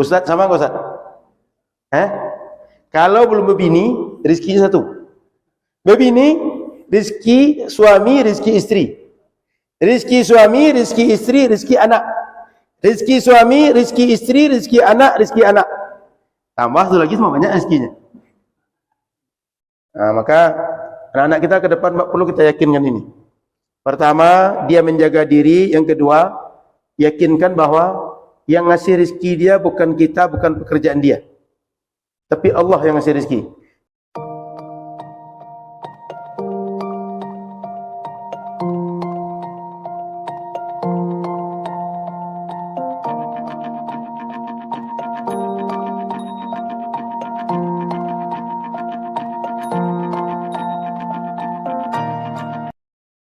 Ustaz sama nggak Ustaz? Kalau belum berbini, rezekinya satu. Berbini, rezeki suami, rezeki istri. Rezeki suami, rezeki istri, rezeki anak. Rezeki suami, rezeki istri, rezeki anak, rezeki anak. Tambah satu lagi semua banyak rezekinya. Nah, maka anak-anak kita ke depan perlu kita yakinkan ini. Pertama, dia menjaga diri. Yang kedua, yakinkan bahwa yang ngasih rezeki dia bukan kita, bukan pekerjaan dia, tapi Allah yang ngasih rezeki.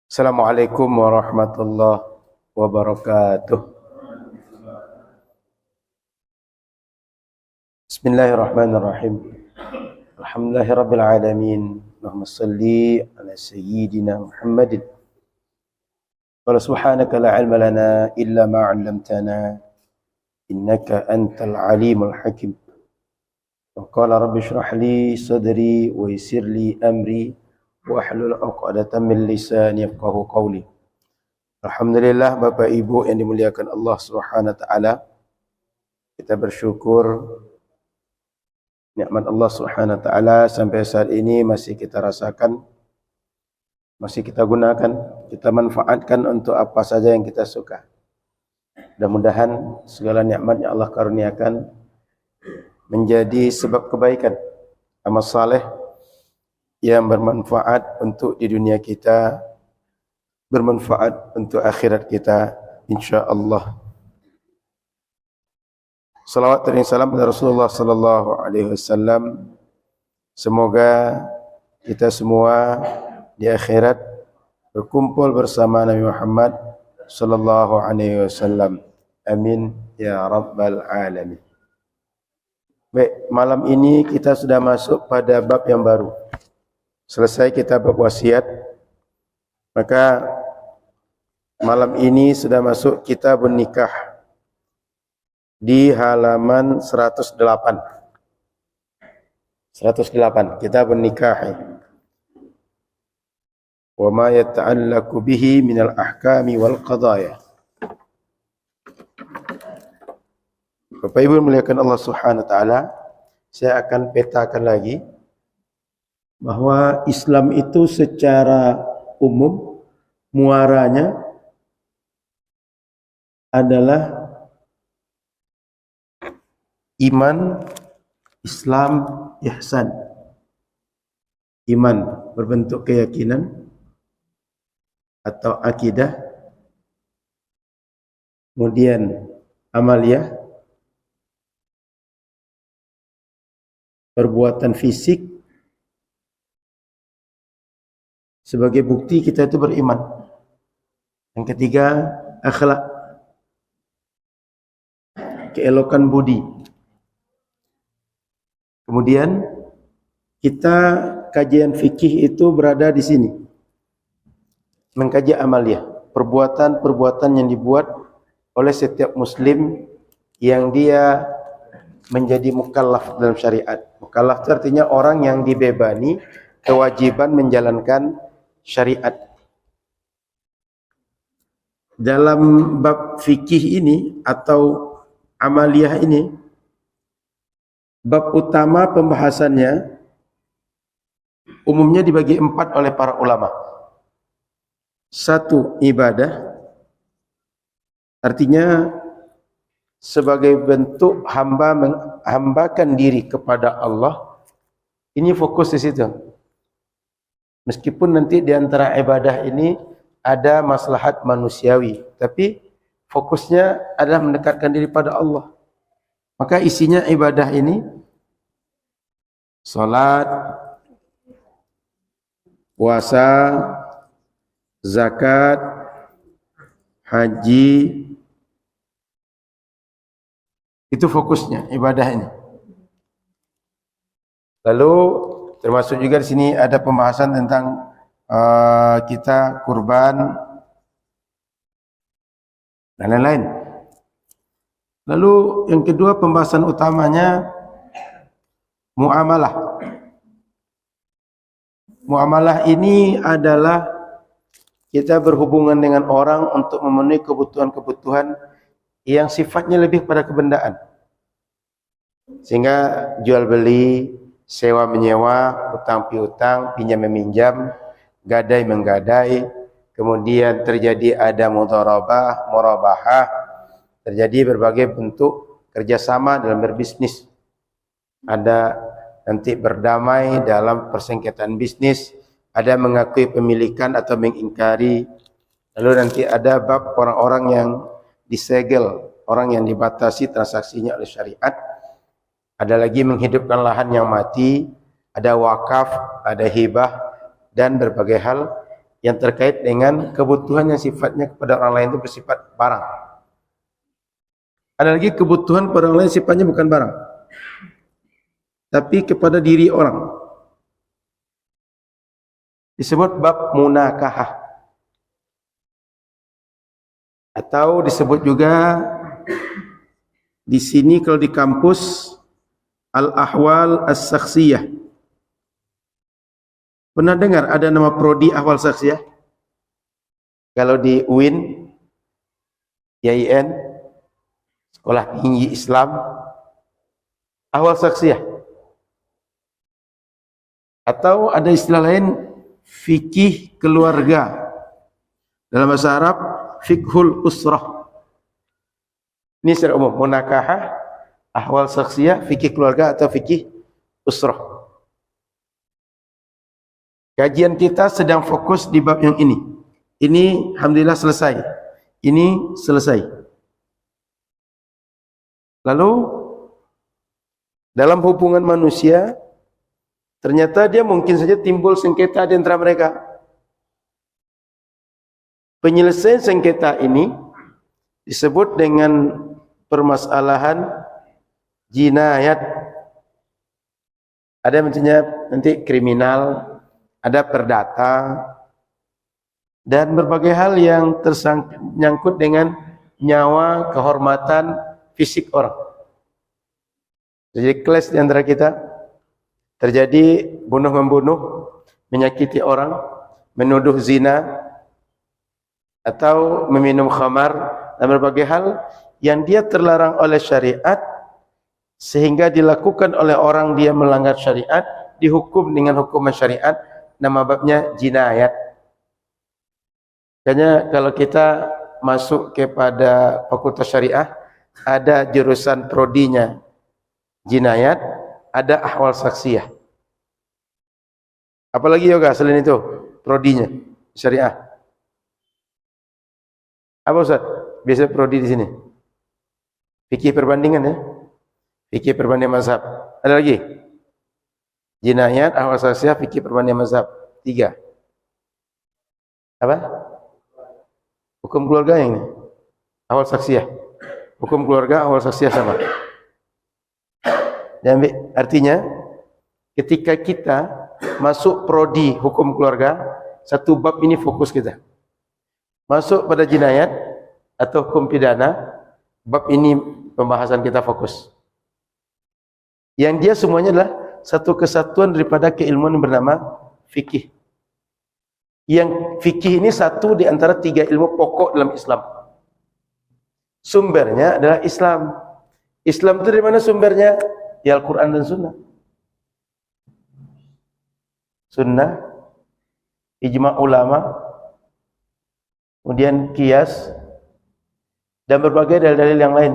Assalamualaikum warahmatullahi wabarakatuh. Bismillahirrahmanirrahim. Alhamdulillahirabbil alamin. Allahumma shalli ala sayyidina Muhammadin. Wa subhanaka la ilma lana illa ma 'allamtana innaka antal alimul hakim. Wa qala rabbi shrah li sadri wa yassir li amri wahlul 'uqdatam min lisani yafqahu qawli. Alhamdulillah, Bapak Ibu yang dimuliakan Allah Subhanahu wa taala, kita bersyukur nikmat Allah Subhanahu wa taala sampai saat ini masih kita rasakan, masih kita gunakan, kita manfaatkan untuk apa saja yang kita suka. Mudah-mudahan segala nikmat yang Allah karuniakan menjadi sebab kebaikan, amal saleh yang bermanfaat untuk di dunia kita, bermanfaat untuk akhirat kita, insyaallah. Salawat dan salam kepada Rasulullah sallallahu alaihi wasallam. Semoga kita semua di akhirat berkumpul bersama Nabi Muhammad sallallahu alaihi wasallam. Amin ya rabbal alamin. Baik, malam ini kita sudah masuk pada bab yang baru. Selesai kita bab wasiat, maka malam ini sudah masuk kitabun nikah di halaman 108. 108 kitabun nikah. Wa ma yata'allaqu bihi minal ahkami wal qadaya. Bapak Ibu muliakan Allah Subhanahu wa taala, saya akan petakan lagi bahwa Islam itu secara umum muaranya adalah iman, Islam, ihsan. Iman berbentuk keyakinan atau akidah, kemudian amaliyah, perbuatan fisik. Sebagai bukti kita itu beriman. Yang ketiga, akhlak, keelokan budi. Kemudian kita kajian fikih itu berada di sini, mengkaji amaliyah, perbuatan-perbuatan yang dibuat oleh setiap muslim yang dia menjadi mukallaf dalam syariat. Mukallaf itu artinya orang yang dibebani kewajiban menjalankan syariat. Dalam bab fikih ini atau amaliyah ini, bab utama pembahasannya umumnya dibagi 4 oleh para ulama. 1, ibadah, artinya sebagai bentuk hamba menghambakan diri kepada Allah. Ini fokus di situ. Meskipun nanti di antara ibadah ini ada maslahat manusiawi, tapi fokusnya adalah mendekatkan diri pada Allah. Maka isinya ibadah ini salat, puasa, zakat, haji. Itu fokusnya ibadah ini. Lalu termasuk juga di sini ada pembahasan tentang kita kurban dan lain-lain. Lalu yang kedua pembahasan utamanya muamalah. Muamalah ini adalah kita berhubungan dengan orang untuk memenuhi kebutuhan-kebutuhan yang sifatnya lebih pada kebendaan. Sehingga jual beli, sewa menyewa, utang piutang, pinjam meminjam, gadai menggadai, kemudian terjadi ada mudharabah, murabahah, terjadi berbagai bentuk kerjasama dalam berbisnis. Ada nanti berdamai dalam persengketaan bisnis, ada mengakui pemilikan atau mengingkari. Lalu nanti ada bab orang-orang yang disegel, orang yang dibatasi transaksinya oleh syariat. Ada lagi menghidupkan lahan yang mati, ada wakaf, ada hibah, dan berbagai hal yang terkait dengan kebutuhan yang sifatnya kepada orang lain itu bersifat barang. Ada lagi kebutuhan pada orang lain sifatnya bukan barang, tapi kepada diri orang. Disebut bab munakahah. Atau disebut juga di sini kalau di kampus al-ahwal as-sakhsiyah. Pernah dengar ada nama prodi ahwal sakhsiyah? Kalau di UIN, YIN, Sekolah Tinggi Islam, ahwal sakhsiyah. Atau ada istilah lain, fikih keluarga. Dalam bahasa Arab, fikhul usrah. Ini secara umum, munakahah, ahwal sakhsiyah, fikih keluarga atau fikih usrah. Kajian kita sedang fokus di bab yang ini. Ini alhamdulillah selesai. Ini selesai. Lalu dalam hubungan manusia ternyata dia mungkin saja timbul sengketa di antara mereka. Penyelesaian sengketa ini disebut dengan permasalahan jinayat. Ada maksudnya nanti kriminal, ada perdata, dan berbagai hal yang tersangkut dengan nyawa, kehormatan, fisik orang. Jadi kelas di antara kita, terjadi bunuh-membunuh, menyakiti orang, menuduh zina, atau meminum khamar, dan berbagai hal yang dia terlarang oleh syariat, sehingga dilakukan oleh orang dia melanggar syariat, dihukum dengan hukuman syariat, nama babnya jinayat. Makanya kalau kita masuk kepada fakultas syariah, ada jurusan prodinya jinayat, ada ahwal saksiyah. Apalagi yoga selain itu prodinya syariah. Apa Ustaz? Biasa prodi di sini. Fikih perbandingan ya. Fikih perbandingan mazhab. Ada lagi? Jinayat, ahwal saksiyah, fikih perbandingan mazhab. 3. Apa? Hukum keluarga yang ini. Ahwal saksiyah. Hukum keluarga, ahwal saksiyah sama. Dan artinya ketika kita masuk prodi hukum keluarga, satu bab ini fokus kita. Masuk pada jinayat atau hukum pidana, bab ini pembahasan kita fokus. Yang dia semuanya adalah satu kesatuan daripada keilmuan yang bernama fikih. Yang fikih ini satu di antara 3 ilmu pokok dalam Islam. Sumbernya adalah Islam. Islam itu dari mana sumbernya? Ya Al-Quran dan Sunnah. Sunnah, ijma' ulama, kemudian qiyas, dan berbagai dalil-dalil yang lain.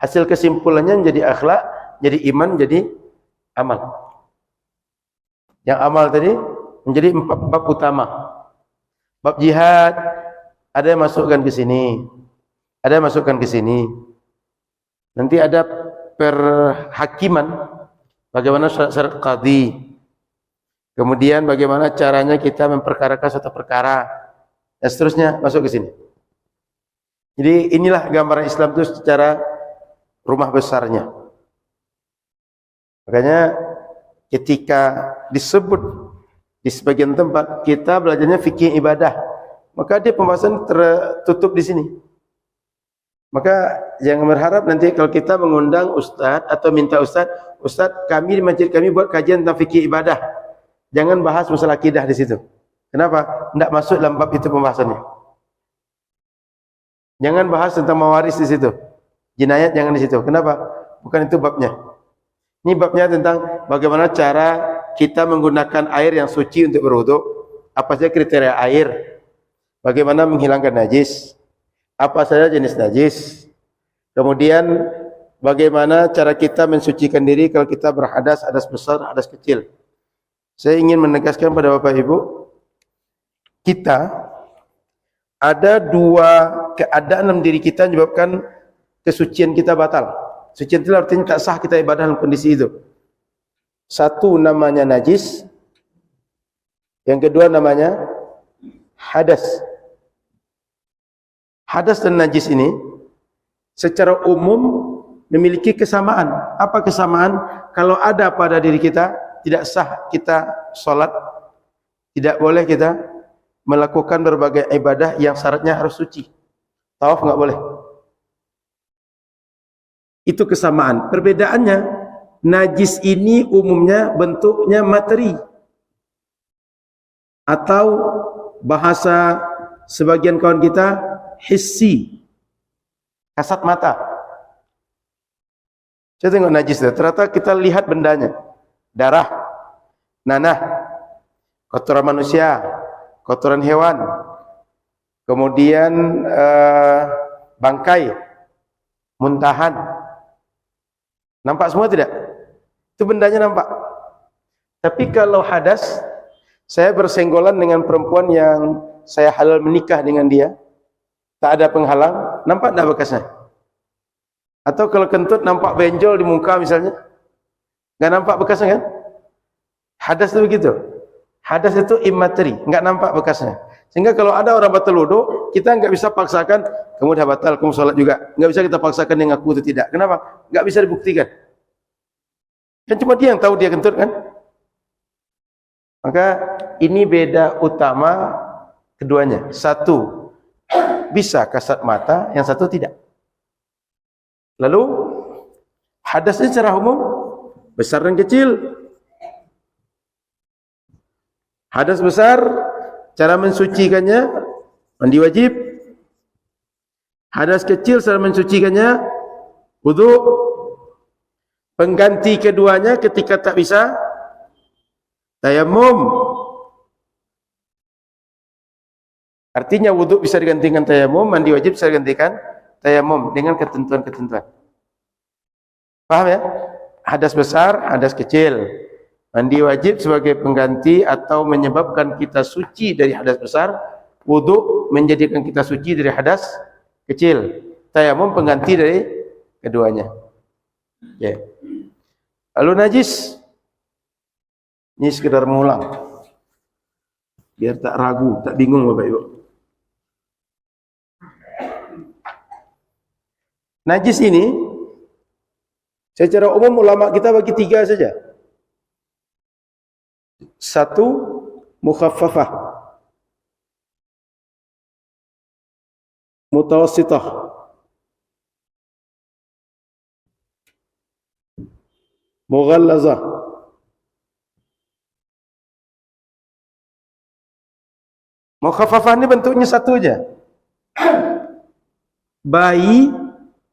Hasil kesimpulannya menjadi akhlak, jadi iman, jadi amal. Yang amal tadi menjadi 4 bab utama. Bab jihad ada yang masukkan ke sini, ada yang masukkan ke sini. Nanti ada perhakiman, bagaimana syarat qadhi. Kemudian bagaimana caranya kita memperkarakan suatu perkara, dan seterusnya masuk ke sini. Jadi inilah gambaran Islam itu secara rumah besarnya. Makanya ketika disebut di sebagian tempat kita belajarnya fikih ibadah, maka dia pembahasan tertutup di sini. Maka jangan berharap nanti kalau kita mengundang ustaz atau minta ustaz, ustaz kami di masjid kami buat kajian tentang fikih ibadah. Jangan bahas masalah akidah di situ. Kenapa? Tidak masuk dalam bab itu pembahasannya. Jangan bahas tentang mawaris di situ. Jinayat jangan di situ. Kenapa? Bukan itu babnya. Ini babnya tentang bagaimana cara kita menggunakan air yang suci untuk berwudu. Apa saja kriteria air? Bagaimana menghilangkan najis? Apa saja jenis najis? Kemudian bagaimana cara kita mensucikan diri kalau kita berhadas, hadas besar, hadas kecil? Saya ingin menegaskan pada Bapak Ibu, kita ada dua keadaan dalam diri kita yang menyebabkan kesucian kita batal. Sucian itu artinya tak sah kita ibadah dalam kondisi itu. Satu namanya najis, yang kedua namanya hadas. Hadas dan najis ini secara umum memiliki kesamaan. Apa kesamaan? Kalau ada pada diri kita, tidak sah kita sholat, tidak boleh kita melakukan berbagai ibadah yang syaratnya harus suci. Tawaf enggak boleh. Itu kesamaan. Perbedaannya, najis ini umumnya bentuknya materi, atau bahasa sebagian kawan kita hissi, kasat mata. Saya tengok najis itu, ternyata kita lihat bendanya, darah, nanah, kotoran manusia, kotoran hewan, kemudian bangkai, muntahan, nampak semua tidak? Itu bendanya nampak. Tapi kalau hadas, saya bersenggolan dengan perempuan yang saya halal menikah dengan dia, tak ada penghalang, nampak tak bekasnya? Atau kalau kentut nampak benjol di muka misalnya, enggak nampak bekasnya kan? Hadas itu begitu. Hadas itu imateri, enggak nampak bekasnya. Sehingga kalau ada orang batal wudu, kita enggak bisa paksakan, kamu dah batal, kamu sholat juga. Enggak bisa kita paksakan dia ngaku atau tidak. Kenapa? Enggak bisa dibuktikan. Kan cuma dia yang tahu dia kentut kan? Maka ini beda utama keduanya. Satu bisa kasat mata, yang satu tidak. Lalu hadas ini secara umum besar dan kecil. Hadas besar, cara mensucikannya mandi wajib. Hadas kecil, cara mensucikannya wudu. Pengganti keduanya ketika tak bisa, tayamum. Artinya wudu bisa digantikan tayamum, mandi wajib bisa digantikan tayamum dengan ketentuan-ketentuan. Paham ya? Hadas besar, hadas kecil. Mandi wajib sebagai pengganti atau menyebabkan kita suci dari hadas besar. Wudu menjadikan kita suci dari hadas kecil. Tayamum pengganti dari keduanya. Ya. Lalu najis. Ini sekedar mengulang. Biar tak ragu, tak bingung Bapak Ibu. Najis ini secara umum ulama kita bagi tiga saja. Satu, mukhaffafah, mutawassithah, mughallazah. Mukhaffafah ini bentuknya satu aja. Bayi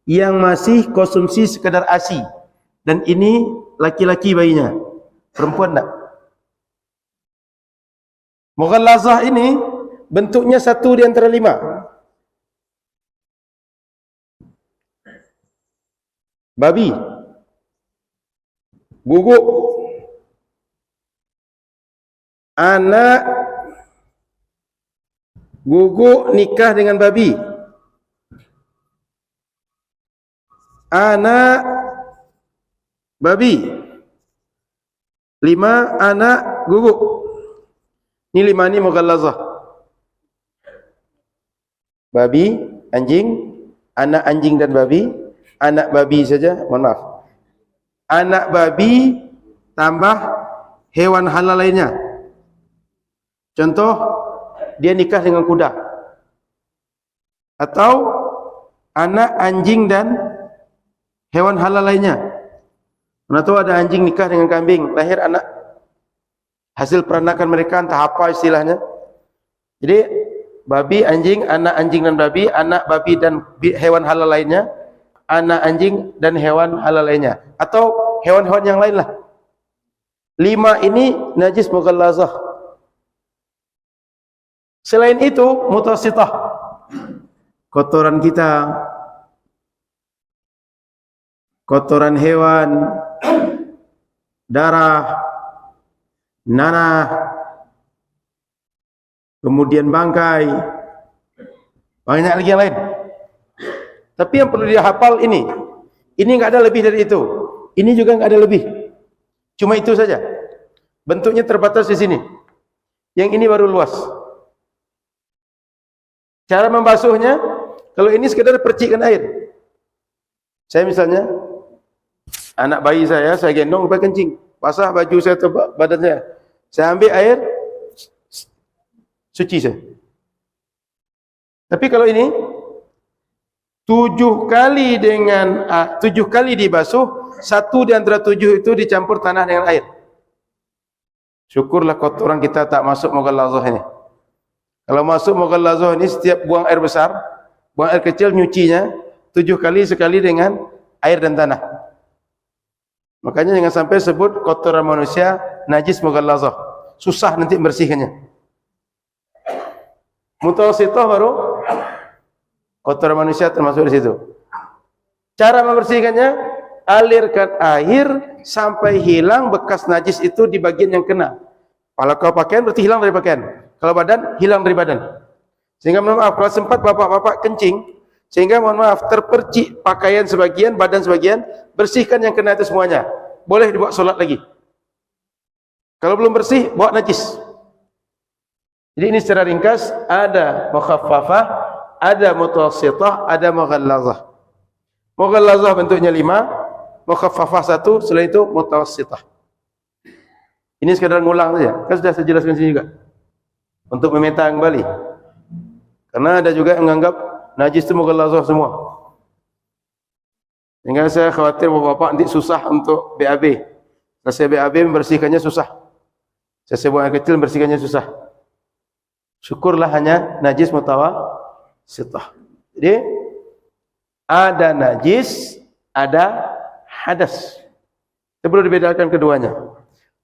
yang masih konsumsi sekedar ASI, dan ini laki-laki bayinya, perempuan tak. Mughallazah ini bentuknya satu di antara 5. Babi, guguk, anak guguk nikah dengan babi, anak babi, 5 anak guguk. Ini 5 ini mughallazah. Babi, anjing, anak anjing dan babi, anak babi saja, mohon maaf. Anak babi tambah hewan halal lainnya. Contoh, dia nikah dengan kuda. Atau anak, anjing dan hewan halal lainnya. Mana tahu ada anjing nikah dengan kambing, lahir anak hasil peranakan mereka, entah apa istilahnya. Jadi babi, anjing, anak anjing dan babi, anak babi dan hewan halal lainnya, anak anjing dan hewan halal lainnya, atau hewan-hewan yang lain lah. 5 ini najis mughallazah. Selain itu mutawassithah, kotoran kita, kotoran hewan, darah, nanah, kemudian bangkai, banyak lagi yang lain. Tapi yang perlu dia hafal ini enggak ada lebih dari itu, ini juga enggak ada lebih, cuma itu saja. Bentuknya terbatas di sini, yang ini baru luas. Cara membasuhnya, kalau ini sekedar percikkan air. Saya misalnya, anak bayi saya gendong sampai kencing, basah baju saya atau badan saya ambil air, suci saya. Tapi kalau ini 7 kali dengan 7 kali dibasuh, 1 di antara 7 itu dicampur tanah dengan air. Syukurlah kotoran kita tak masuk mughallazah ini. Kalau masuk mughallazah ini, setiap buang air besar, buang air kecil, nyucinya 7 kali sekali dengan air dan tanah. Makanya jangan sampai sebut kotoran manusia najis mughallazah, susah nanti membersihkannya. Mutawassithah baru kotoran manusia termasuk di situ. Cara membersihkannya, alirkan air sampai hilang bekas najis itu di bagian yang kena. Kalau kau pakaian berarti hilang dari pakaian, kalau badan hilang dari badan. Sehingga mohon maaf kalau sempat bapak-bapak kencing, sehingga mohon maaf terpercik pakaian sebagian, badan sebagian, bersihkan yang kena itu semuanya. Boleh dibawa solat lagi. Kalau belum bersih, bawa najis. Jadi ini secara ringkas, ada mukhaffafah, ada mutawassithah, ada mughallazah. Mughallazah bentuknya 5, mukhaffafah 1, selain itu mutawassithah. Ini sekadar ngulang saja, kan sudah saya jelaskan sini juga, untuk memeta kembali. Karena ada juga yang menganggap najis itu mughallazah semua. Sehingga saya khawatir bapak-bapak nanti susah untuk BAB. Kalau saya BAB membersihkannya susah. Saya buang air kecil membersihkannya susah. Syukurlah hanya najis mutawassithah. Jadi ada najis, ada hadas. Itu perlu dibedakan keduanya.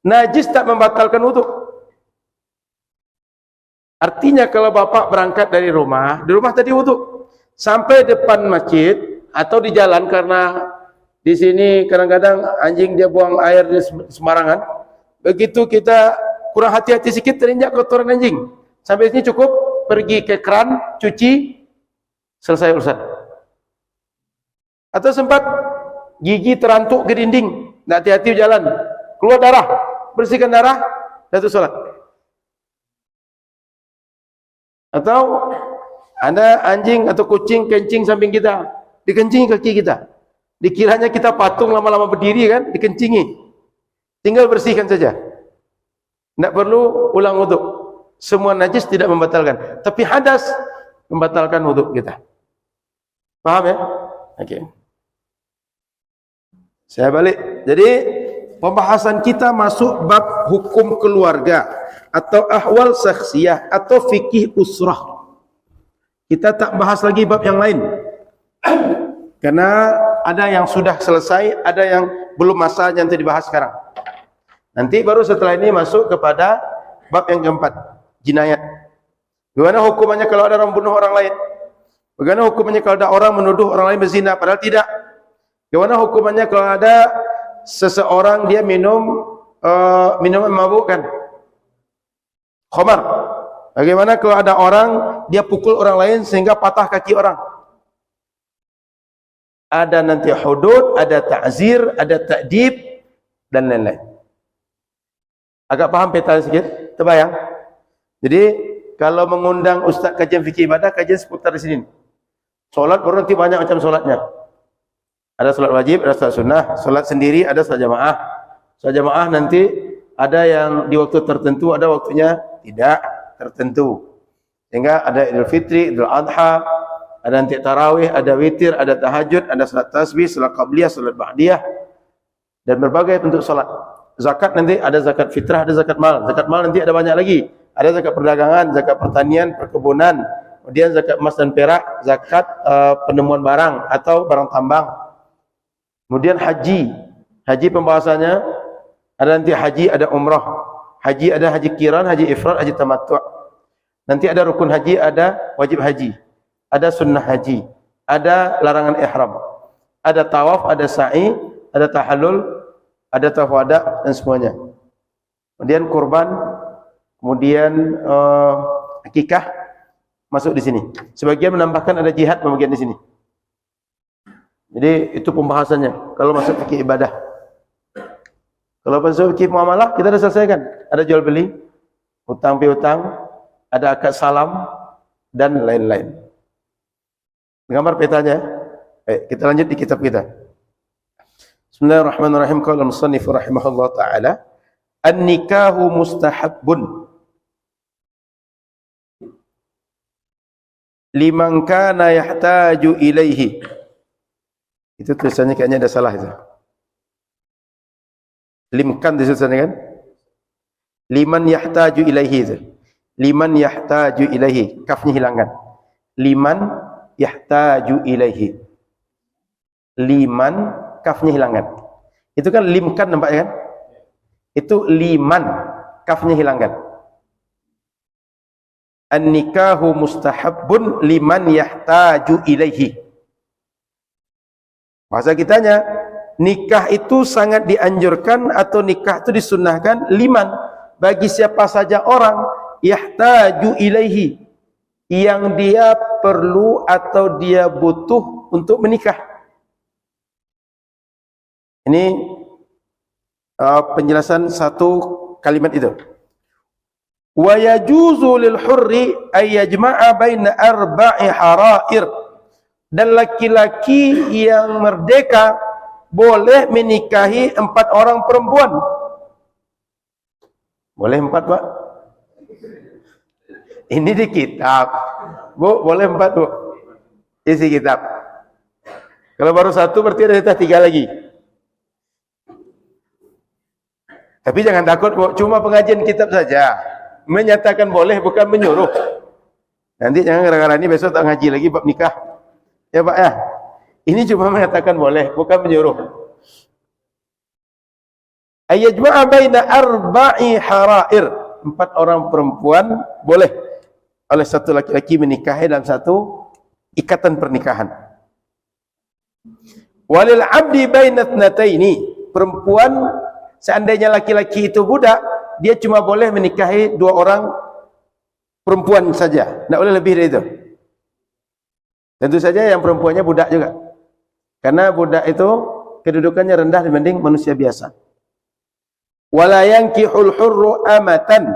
Najis tak membatalkan wudu. Artinya kalau bapak berangkat dari rumah, di rumah tadi wudu, sampai depan masjid atau di jalan, karena di sini kadang-kadang anjing dia buang air di sembarangan. Begitu kita kurang hati-hati sedikit, terinjak kotoran anjing. Sampai sini cukup pergi ke keran, cuci, selesai urusan. Atau sempat gigi terantuk ke dinding, tidak hati-hati jalan, keluar darah, bersihkan darah, satu sholat. Atau ada anjing atau kucing kencing samping kita, dikencingi kaki kita, dikiranya kita patung lama-lama berdiri kan, dikencingi, tinggal bersihkan saja, tidak perlu ulang wudu. Semua najis tidak membatalkan, tapi hadas membatalkan wudu kita. Paham ya? Oke. Saya balik. Jadi pembahasan kita masuk bab hukum keluarga atau ahwal syakhsiyah atau fikih usrah. Kita tak bahas lagi bab yang lain, karena ada yang sudah selesai, ada yang belum masanya nanti dibahas sekarang. Nanti baru setelah ini masuk kepada bab yang keempat, jinayat. Bagaimana hukumannya kalau ada orang bunuh orang lain? Bagaimana hukumannya kalau ada orang menuduh orang lain berzina padahal tidak? Bagaimana hukumannya kalau ada seseorang dia minum minuman memabukkan, khamar? Bagaimana kalau ada orang dia pukul orang lain sehingga patah kaki orang? Ada nanti hudud, ada ta'zir, ada ta'dib dan lain-lain. Agak paham peta sedikit? Terbayang? Jadi kalau mengundang ustaz kajian fikih ibadah, kajian seputar di sini. Solat baru nanti banyak macam solatnya. Ada solat wajib, ada solat sunnah, solat sendiri, ada solat jamaah. Solat jamaah nanti ada yang di waktu tertentu, ada waktunya tidak tertentu. Sehingga ada Idul Fitri, Idul Adha, Ada nanti tarawih, ada witir, ada tahajud, ada salat tasbih, salat qabliyah, salat ba'diyah, dan berbagai bentuk salat. Zakat nanti ada zakat fitrah, ada zakat mal. Zakat mal nanti ada banyak lagi. Ada zakat perdagangan, zakat pertanian, perkebunan, kemudian zakat emas dan perak, zakat penemuan barang atau barang tambang. Kemudian haji. Haji pembahasannya ada nanti haji, ada umrah. Haji ada haji qiran, haji ifrad, haji tamattu'. Nanti ada rukun haji, ada wajib haji. Ada sunnah haji, ada larangan ihram, ada tawaf, ada sa'i, ada tahallul, ada tawaf wada, dan semuanya. Kemudian kurban, kemudian akikah masuk di sini. Sebagian menambahkan ada jihad pembagian di sini. Jadi itu pembahasannya. Kalau masuk fikih ibadah, kalau masuk fikih muamalah kita sudah selesaikan. Ada jual beli, hutang piutang, ada akad salam, dan lain-lain. Gambar petanya. Kita lanjut di kitab kita. Bismillahirrahmanirrahim. Qala al-musannif rahimahullah taala, an-nikahu mustahabbun liman kana yahtaju ilaihi. Itu tulisannya kayaknya ada salah itu. Limkan tulisannya kan? Liman yahtaju ilaihi itu. Liman yahtaju ilaihi. Kafnya hilangkan. Liman yahtaju ilaihi. Liman, kafnya hilangkan. Itu kan limkan nampaknya kan? Itu liman, kafnya hilangkan. An-nikahu mustahabbun liman yahtaju ilaihi. Bahasa kitanya, nikah itu sangat dianjurkan atau nikah itu disunnahkan liman, bagi siapa saja orang yahtaju ilaihi, yang dia perlu atau dia butuh untuk menikah. Ini penjelasan satu kalimat itu. Wa yajuzu lil hurri ay yajma'a baina arba'i harair. Dan laki-laki yang merdeka boleh menikahi 4 orang perempuan. Boleh 4, Pak? Ini di kitab. Bu, boleh 4, Bu? Isi kitab. Kalau baru 1 berarti ada 3 lagi. Tapi jangan takut, Bu. Cuma pengajian kitab saja. Menyatakan boleh, bukan menyuruh. Nanti jangan gara-gara ini besok tak ngaji lagi bab nikah. Ya, Pak ya. Ini cuma mengatakan boleh, bukan menyuruh. Ayajma'a baina arba'i harair. 4 orang perempuan boleh oleh satu laki-laki menikahi dalam satu ikatan pernikahan. Walil 'abdi baina thnataini. Perempuan, seandainya laki-laki itu budak, dia cuma boleh menikahi 2 orang perempuan saja. Tidak boleh lebih dari itu. Tentu saja yang perempuannya budak juga. Karena budak itu kedudukannya rendah dibanding manusia biasa. Wala yankihul hurru amatan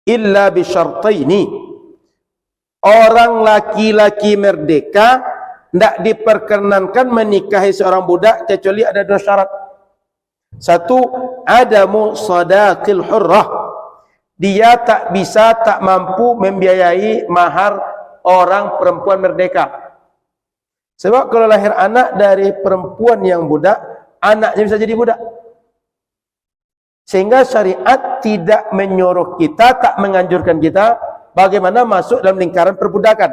illa bisyartaini. Orang laki-laki merdeka tidak diperkenankan menikahi seorang budak kecuali ada 2 syarat. 1, adamu sadaqil hurrah. Dia tak bisa, tak mampu membiayai mahar orang perempuan merdeka. Sebab kalau lahir anak dari perempuan yang budak, anaknya bisa jadi budak. Sehingga syariat tidak menyuruh kita, tak menganjurkan kita bagaimana masuk dalam lingkaran perbudakan.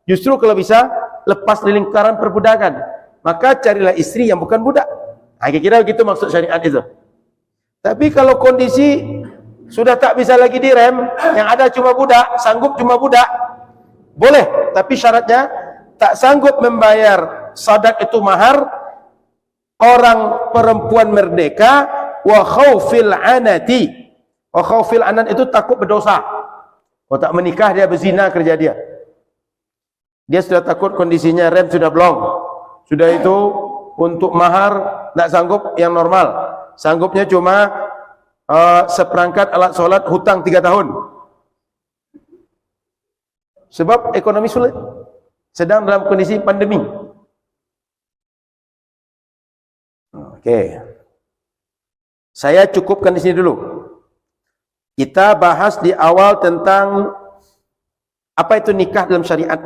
Justru kalau bisa lepas dari lingkaran perbudakan, maka carilah istri yang bukan budak. Kira-kira begitu maksud syariat itu. Tapi kalau kondisi sudah tak bisa lagi direm, yang ada cuma budak, sanggup cuma budak, boleh. Tapi syaratnya tak sanggup membayar sadak itu mahar orang perempuan merdeka. Wa khawfil anati. Wa khawfil anat itu takut berdosa. Kalau tak menikah dia berzina kerja dia. Dia sudah takut kondisinya rem sudah blong. Sudah itu untuk mahar tak sanggup yang normal. Sanggupnya cuma seperangkat alat solat hutang 3 tahun. Sebab ekonomi sulit. Sedang dalam kondisi pandemi. Okey. Saya cukupkan di sini dulu. Kita bahas di awal tentang apa itu nikah dalam syariat.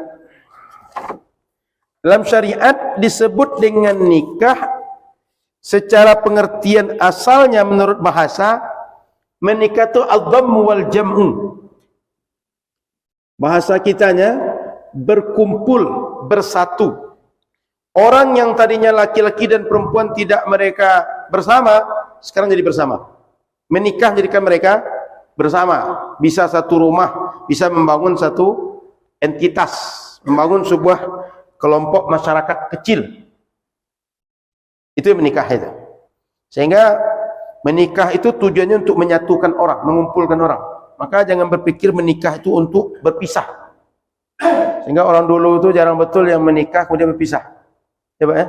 Dalam syariat disebut dengan nikah secara pengertian asalnya menurut bahasa, menikah itu al-dhammu wal jam'u. Bahasa kitanya berkumpul, bersatu. Orang yang tadinya laki-laki dan perempuan tidak mereka bersama, sekarang jadi bersama. Menikah jadikan mereka bersama. Bisa satu rumah, bisa membangun satu entitas, membangun sebuah kelompok masyarakat kecil. Itu yang menikah itu. Sehingga menikah itu tujuannya untuk menyatukan orang, mengumpulkan orang. Maka jangan berpikir menikah itu untuk berpisah. Sehingga orang dulu itu jarang betul yang menikah kemudian berpisah. Coba ya.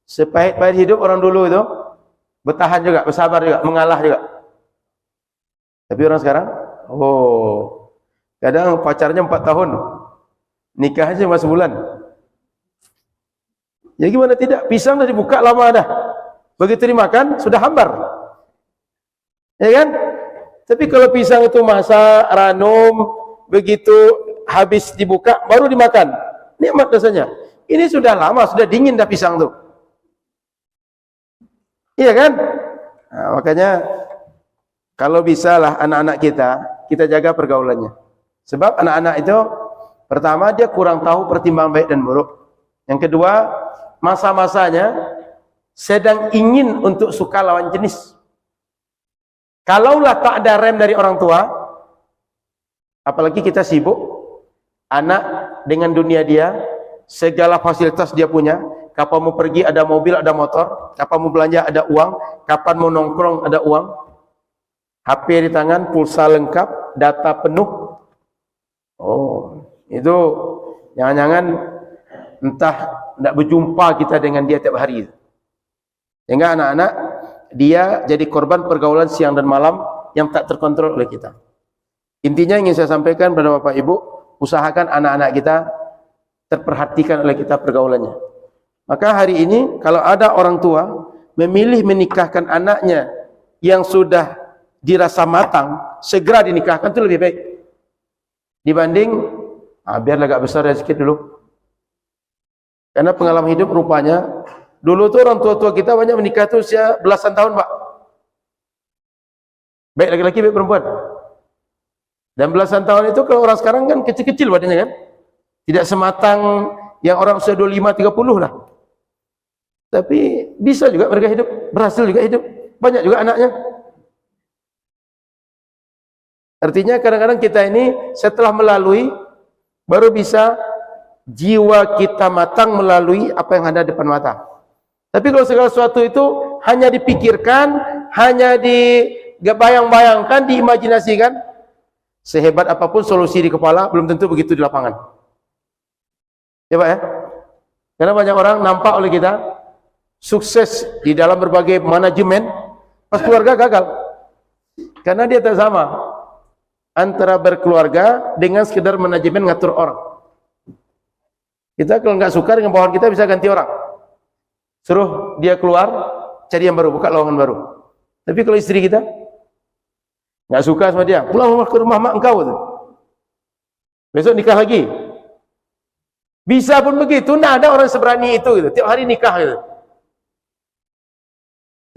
Sepahit-pahit hidup orang dulu itu bertahan juga, bersabar juga, mengalah juga. Tapi orang sekarang, kadang pacarnya 4 tahun, nikahnya cuma sebulan. Ya gimana tidak? Pisang dah dibuka lama dah. Begitu dimakan sudah hambar. Ya kan? Tapi kalau pisang itu masak, ranum, begitu habis dibuka baru dimakan. Nikmat rasanya. Ini sudah lama, sudah dingin dah pisang tuh. Iya kan? Nah, makanya kalau bisalah anak-anak kita jaga pergaulannya. Sebab anak-anak itu pertama dia kurang tahu pertimbangan baik dan buruk. Yang kedua, masa-masanya sedang ingin untuk suka lawan jenis. Kalaulah tak ada rem dari orang tua, apalagi kita sibuk, anak dengan dunia dia, segala fasilitas dia punya, kapan mau pergi ada mobil, ada motor, kapan mau belanja ada uang, kapan mau nongkrong ada uang, HP di tangan, pulsa lengkap, data penuh. Oh, itu jangan-jangan entah tidak berjumpa kita dengan dia tiap hari. Sehingga anak-anak dia jadi korban pergaulan siang dan malam yang tak terkontrol oleh kita. Intinya ingin saya sampaikan kepada Bapak Ibu, usahakan anak-anak kita terperhatikan oleh kita pergaulannya. Maka hari ini kalau ada orang tua memilih menikahkan anaknya yang sudah dirasa matang, segera dinikahkan itu lebih baik dibanding biarlah agak besar ya sedikit dulu. Karena pengalaman hidup rupanya dulu tuh orang tua-tua kita banyak menikah tuh usia belasan tahun, Pak. Baik laki-laki baik perempuan. Dan belasan tahun itu kalau orang sekarang kan kecil-kecil badannya kan. Tidak sematang yang orang usia 25 30 lah. Tapi bisa juga mereka hidup, berhasil juga hidup. Banyak juga anaknya. Artinya kadang-kadang kita ini setelah melalui baru bisa jiwa kita matang melalui apa yang ada depan mata. Tapi kalau segala sesuatu itu hanya dipikirkan, hanya dibayang-bayangkan, diimajinasikan, sehebat apapun solusi di kepala belum tentu begitu di lapangan. Ya Pak ya? Karena banyak orang nampak oleh kita sukses di dalam berbagai manajemen, pas keluarga gagal. Karena dia tak sama antara berkeluarga dengan sekedar manajemen ngatur orang. Kita kalau nggak suka dengan bawahan kita bisa ganti orang. Suruh dia keluar, cari yang baru, buka lowongan baru. Tapi kalau istri kita nggak suka sama dia, pulang ke rumah mak engkau tuh. Besok nikah lagi. Bisa pun begitu, nah ada orang seberani itu gitu. Tiap hari nikah gitu.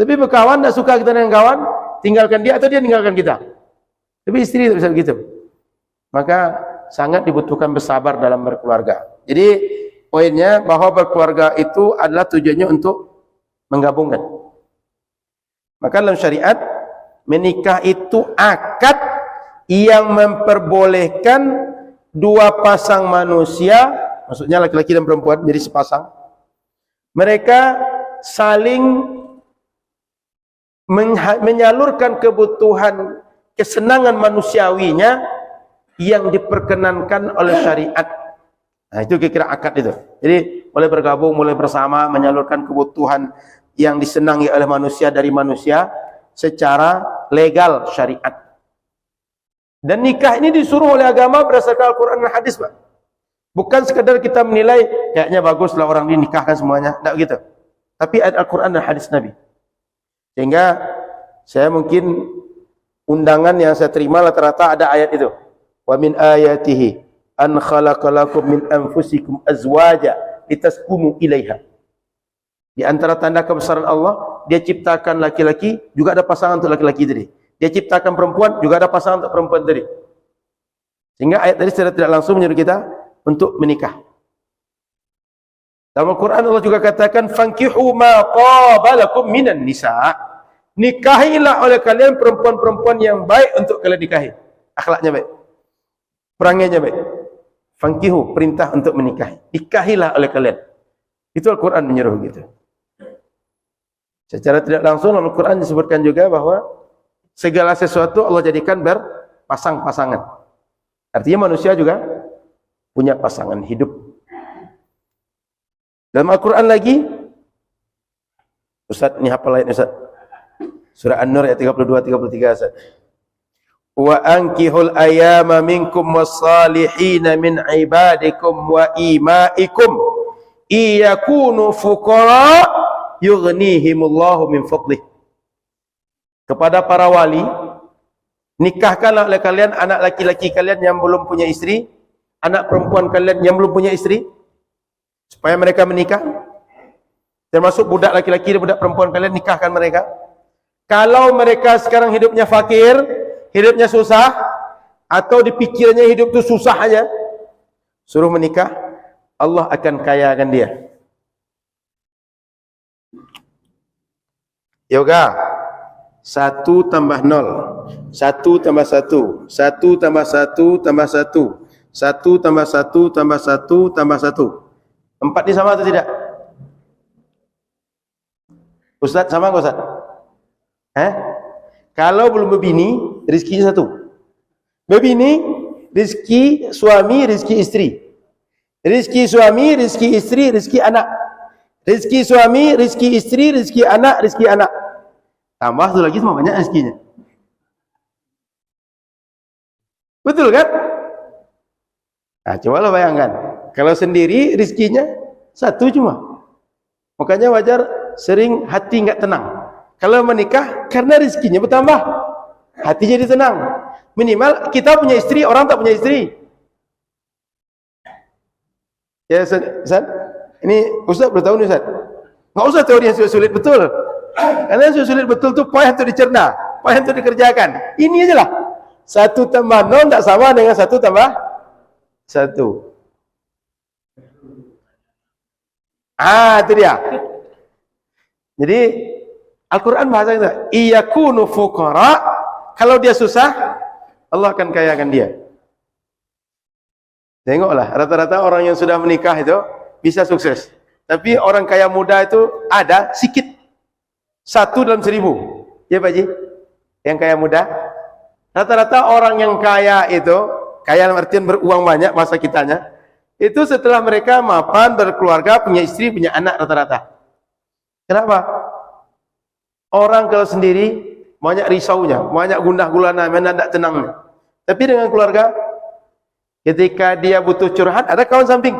Tapi berkawan nggak suka kita dengan kawan, tinggalkan dia atau dia tinggalkan kita. Tapi istri tidak bisa begitu. Maka sangat dibutuhkan bersabar dalam berkeluarga. Jadi poinnya bahwa berkeluarga itu adalah tujuannya untuk menggabungkan. Maka dalam syariat menikah itu akad yang memperbolehkan dua pasang manusia, maksudnya laki-laki dan perempuan jadi sepasang, mereka saling menyalurkan kebutuhan kesenangan manusiawinya yang diperkenankan oleh syariat. Nah, itu kira-kira akad itu. Jadi mulai bergabung, mulai bersama, menyalurkan kebutuhan yang disenangi oleh manusia dari manusia secara legal syariat. Dan nikah ini disuruh oleh agama berdasarkan Al-Quran dan hadis, Pak. Bukan sekadar kita menilai kayaknya baguslah orang ini nikahkan semuanya, tidak begitu. Tapi ayat Al-Quran dan hadis Nabi. Sehingga saya mungkin undangan yang saya terima rata-rata ada ayat itu. Wa min ayatihi an khalaqalakum min anfusikum azwaja litaskunu ilaiha. Di antara tanda kebesaran Allah, dia ciptakan laki-laki, juga ada pasangan untuk laki-laki tadi. Dia ciptakan perempuan, juga ada pasangan untuk perempuan tadi. Sehingga ayat tadi secara tidak langsung menyuruh kita untuk menikah. Dalam Al-Quran Allah juga katakan, fankihu ma qabalakum minan nisa. Nikahilah oleh kalian perempuan-perempuan yang baik untuk kalian nikahi. Akhlaknya baik, perangai baik. Fankihu, perintah untuk menikahi. Nikahilah oleh kalian. Itu Al-Quran menyuruh gitu. Secara tidak langsung Al-Quran disebutkan juga bahwa segala sesuatu Allah jadikan berpasang-pasangan. Artinya manusia juga punya pasangan hidup. Dalam Al-Quran lagi, Ustaz, ini hafal ayat Ustaz. Surah An-Nur ayat 32-33 Ustaz. Wa ankihul ayama minkum wassalihina min ibadikum wa imaikum iyakunu fuqara yughnihimullahu min fadlih. Kepada para wali, nikahkanlah oleh kalian anak laki-laki kalian yang belum punya istri, anak perempuan kalian yang belum punya istri, supaya mereka menikah. Termasuk budak laki-laki dan budak perempuan kalian, nikahkan mereka. Kalau mereka sekarang hidupnya fakir, hidupnya susah, atau dipikirnya hidup itu susah aja, suruh menikah, Allah akan kayakan dia. Yoga 1 tambah 0, 1 tambah 1, 1 tambah 1 tambah 1, 1 tambah 1 tambah 1 tambah 1. 4 ini sama atau tidak? Ustaz, sama enggak Ustaz? Kalau belum berbini, rezekinya 1. Berbini, rezeki suami, rezeki istri. Rezeki suami, rezeki istri, rezeki anak. Rezeki suami, rezeki istri, rezeki anak, rezeki anak. Tambah satu lagi, semua banyak rezekinya. Betul kan? Nah, cobalah bayangkan. Kalau sendiri rezekinya 1 cuma. Makanya wajar sering hati enggak tenang. Kalau menikah, karena rezekinya bertambah, hati jadi tenang. Minimal kita punya istri, orang tak punya istri. Ya Ustaz, ini Ustaz beritahu nih Ustaz, nggak usah teori yang sulit betul. Karena yang sulit betul itu payah untuk dicerna, payah untuk dikerjakan. Ini aja lah. 1 tambah 0 tak sama dengan 1 tambah 1. Itu dia. Jadi Al-Quran bahasa itu, iyakunu fuqara, kalau dia susah, Allah akan kayakan dia. Tengoklah, rata-rata orang yang sudah menikah itu bisa sukses. Tapi orang kaya muda itu ada sikit. 1 dalam 1000. Ya Pak Ji? Yang kaya muda. Rata-rata orang yang kaya itu, kaya dalam artian beruang banyak masa kitanya, itu setelah mereka mapan, berkeluarga, punya istri, punya anak rata-rata. Kenapa? Orang kalau sendiri banyak risaunya, banyak gundah gulana, mana tidak tenangnya. Tapi dengan keluarga, ketika dia butuh curhat, ada kawan samping.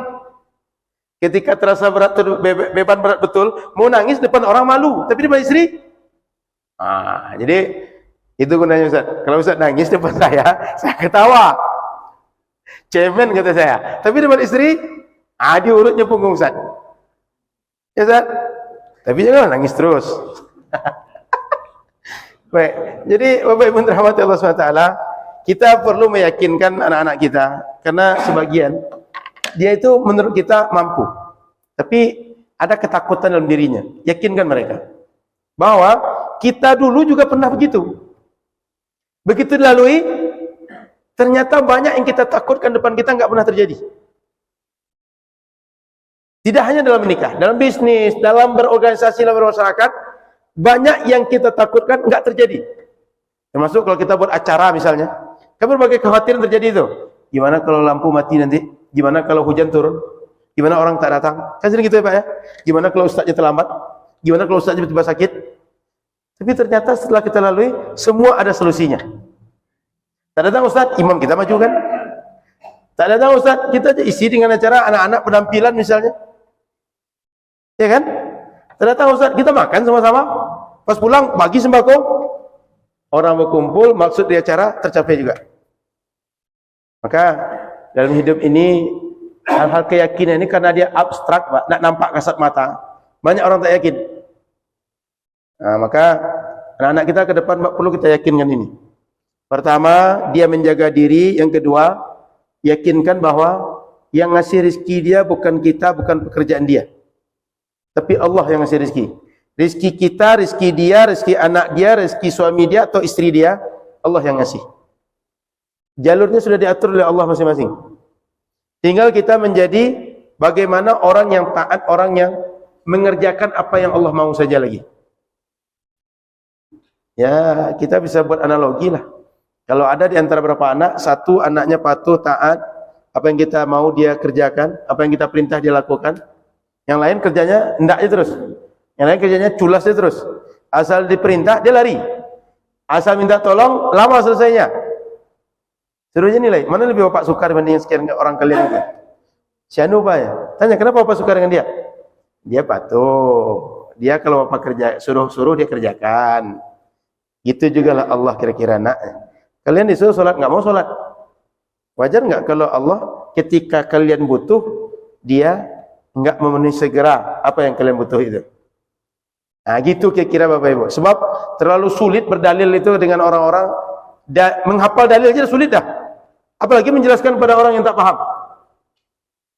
Ketika terasa berat, beban berat betul, mau nangis depan orang malu, tapi depan istri. Jadi itu gunanya Ustaz. Kalau Ustaz nangis depan saya ketawa. Cemen kata saya. Tapi depan istri, dia urutnya punggung Ustaz. Ya Ustaz. Tapi jangan nangis terus. Baik, jadi Bapak Ibu rahmati Allah SWT, kita perlu meyakinkan anak-anak kita, karena sebagian dia itu menurut kita mampu, tapi ada ketakutan dalam dirinya. Yakinkan mereka bahwa kita dulu juga pernah begitu. Begitu dilalui, ternyata banyak yang kita takutkan depan kita nggak pernah terjadi. Tidak hanya dalam menikah, dalam bisnis, dalam berorganisasi, dalam bermasyarakat, banyak yang kita takutkan enggak terjadi. Termasuk kalau kita buat acara misalnya, kan berbagai kekhawatiran terjadi itu. Gimana kalau lampu mati nanti? Gimana kalau hujan turun? Gimana orang tak datang? Kan sering gitu ya Pak ya? Gimana kalau ustaznya terlambat? Gimana kalau ustaznya tiba-tiba sakit? Tapi ternyata setelah kita lalui, semua ada solusinya. Tak datang ustaz, imam kita maju kan? Tak datang ustaz, kita isi dengan acara anak-anak penampilan misalnya. Ya kan? Ternyata Ustaz, kita makan sama-sama, pas pulang bagi sembako, orang berkumpul, maksud di acara tercapai juga. Maka dalam hidup ini hal-hal keyakinan ini karena dia abstrak, Pak, nak nampak kasat mata, banyak orang tak yakin. Maka anak-anak kita ke depan perlu kita yakinkan ini. Pertama, dia menjaga diri. Yang kedua, yakinkan bahwa yang ngasih rezeki dia bukan kita, bukan pekerjaan dia, tapi Allah yang ngasih rezeki. Rezeki kita, rezeki dia, rezeki anak dia, rezeki suami dia atau istri dia, Allah yang ngasih. Jalurnya sudah diatur oleh Allah masing-masing. Tinggal kita menjadi bagaimana orang yang taat, orang yang mengerjakan apa yang Allah mau saja lagi. Ya, kita bisa buat analogi lah. Kalau ada di antara beberapa anak, satu anaknya patuh, taat, apa yang kita mau dia kerjakan, apa yang kita perintah dia lakukan. Yang lain kerjanya hendaknya terus. Yang lain kerjanya culasnya terus. Asal diperintah dia lari. Asal minta tolong lama selesainya. Serunya nilai, mana lebih Bapak suka dibanding sekian orang kalian itu? Si Anu Pak ya. Tanya kenapa Bapak suka dengan dia? Dia patuh. Dia kalau Bapak kerja suruh dia kerjakan. Gitu juga lah Allah kira-kira nak. Kalian disuruh sholat nggak mau sholat. Wajar nggak kalau Allah ketika kalian butuh dia nggak memenuhi segera apa yang kalian butuh itu? Nah gitu kira-kira Bapak Ibu. Sebab terlalu sulit berdalil itu dengan orang-orang. Menghafal dalil aja sulit dah. Apalagi menjelaskan kepada orang yang tak paham.